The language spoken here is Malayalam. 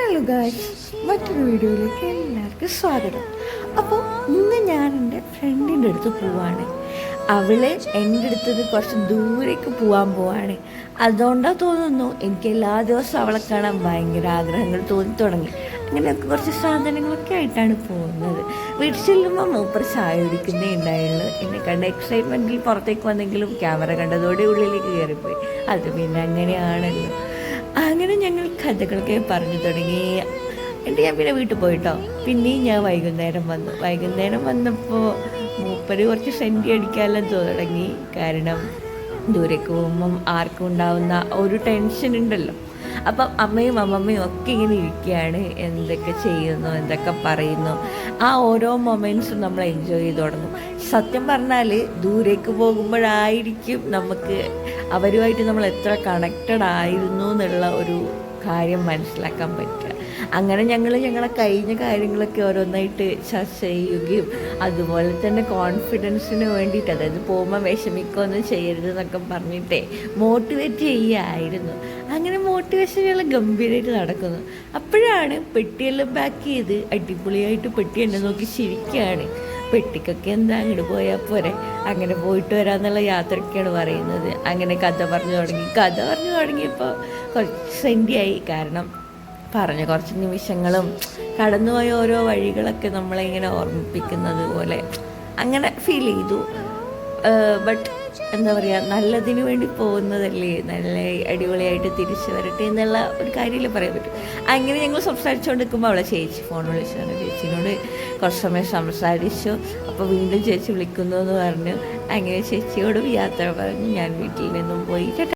ഹലോ ഗായ്സ്, മറ്റൊരു വീഡിയോയിലേക്ക് എല്ലാവർക്കും സ്വാഗതം. അപ്പോൾ ഇന്ന് ഞാൻ എൻ്റെ ഫ്രണ്ടിൻ്റെ അടുത്ത് പോവാണ്. അവള് എൻ്റെ അടുത്ത് നിന്ന് കുറച്ച് ദൂരേക്ക് പോകാൻ പോവാണ്. അതുകൊണ്ടാണ് തോന്നുന്നു എനിക്ക് എല്ലാ ദിവസവും അവളെ കാണാൻ ഭയങ്കര ആഗ്രഹങ്ങൾ തോന്നി തുടങ്ങി. അങ്ങനെ കുറച്ച് സാധനങ്ങളൊക്കെ ആയിട്ടാണ് പോകുന്നത്. വീട്ടിൽ ചെല്ലുമ്പോൾ മൂപ്പർ ചായ കുടിക്കുന്നേ ഉണ്ടായുള്ളൂ. എന്നെ കണ്ട എക്സൈറ്റ്മെൻറ്റിൽ പുറത്തേക്ക് വന്നെങ്കിലും ക്യാമറ കണ്ടതോടെ ഉള്ളിലേക്ക് കയറിപ്പോയി. അത് പിന്നെ അങ്ങനെയാണല്ലോ. അങ്ങനെ ഞങ്ങൾ കഥകളൊക്കെ പറഞ്ഞു തുടങ്ങി. എന്നിട്ട് ഞാൻ പിന്നെ വീട്ടിൽ പോയിട്ടോ. പിന്നെയും ഞാൻ വൈകുന്നേരം വന്നപ്പോൾ മൂപ്പര് കുറച്ച് സെൻറ്റി അടിക്കാനെല്ലാം തുടങ്ങി. കാരണം ദൂരേക്ക് പോകുമ്പം ആർക്കും ഉണ്ടാവുന്ന ഒരു ടെൻഷൻ ഉണ്ടല്ലോ. അപ്പം അമ്മയും അമ്മമ്മയും ഒക്കെ ഇങ്ങനെ ഇരിക്കുകയാണ്, എന്തൊക്കെ ചെയ്യുന്നു, എന്തൊക്കെ പറയുന്നു. ആ ഓരോ മൊമെൻറ്റ്സും നമ്മൾ എൻജോയ് ചെയ്ത് തുടങ്ങും. സത്യം പറഞ്ഞാൽ ദൂരേക്ക് പോകുമ്പോഴായിരിക്കും നമുക്ക് അവരുമായിട്ട് നമ്മൾ എത്ര കണക്റ്റഡ് ആയിരുന്നു എന്നുള്ള ഒരു കാര്യം മനസ്സിലാക്കാൻ പറ്റുക. അങ്ങനെ ഞങ്ങളെ കഴിഞ്ഞ കാര്യങ്ങളൊക്കെ ഓരോന്നായിട്ട് ചർച്ച ചെയ്യുകയും അതുപോലെ തന്നെ കോൺഫിഡൻസിന് വേണ്ടിയിട്ട്, അതായത് പോകുമ്പോൾ വിഷമിക്കുകയൊന്നും ചെയ്യരുത് എന്നൊക്കെ പറഞ്ഞിട്ടേ മോട്ടിവേറ്റ് ചെയ്യുകയായിരുന്നു. അങ്ങനെ മോട്ടിവേഷനുകൾ ഗംഭീരമായിട്ട് നടക്കുന്നു. അപ്പോഴാണ് പെട്ടിയെല്ലാം പാക്ക് ചെയ്ത് അടിപൊളിയായിട്ട് പെട്ടി എന്നെ നോക്കി ചിരിക്കുകയാണ്. പെട്ടിക്കൊക്കെ എന്താ അങ്ങോട്ട് പോയാൽ പോരെ, അങ്ങനെ പോയിട്ട് വരാമെന്നുള്ള യാത്രയ്ക്കാണ് പറയുന്നത്. അങ്ങനെ കഥ പറഞ്ഞു തുടങ്ങിയപ്പോൾ കുറച്ച് സെൻറ്റിയായി. കാരണം പറഞ്ഞ കുറച്ച് നിമിഷങ്ങളും കടന്നുപോയ ഓരോ വഴികളൊക്കെ നമ്മളിങ്ങനെ ഓർമ്മിപ്പിക്കുന്നത് പോലെ അങ്ങനെ ഫീൽ ചെയ്തു. ബട്ട് എന്താ പറയുക, നല്ലതിന് വേണ്ടി പോകുന്നതല്ലേ, നല്ല അടിപൊളിയായിട്ട് തിരിച്ചു വരട്ടെ എന്നുള്ള ഒരു കാര്യമല്ലേ പറയാൻ പറ്റും. അങ്ങനെ ഞങ്ങൾ സംസാരിച്ചുകൊണ്ട് നിൽക്കുമ്പോൾ അവളെ ചേച്ചി ഫോൺ വിളിച്ചാണ്. ചേച്ചിനോട് കുറച്ച് സമയം സംസാരിച്ചു. അപ്പോൾ വീണ്ടും ചേച്ചി വിളിക്കുന്നു എന്ന് പറഞ്ഞു. അങ്ങനെ ചേച്ചിയോടും യാത്ര പറഞ്ഞു ഞാൻ വീട്ടിൽ നിന്നും പോയി.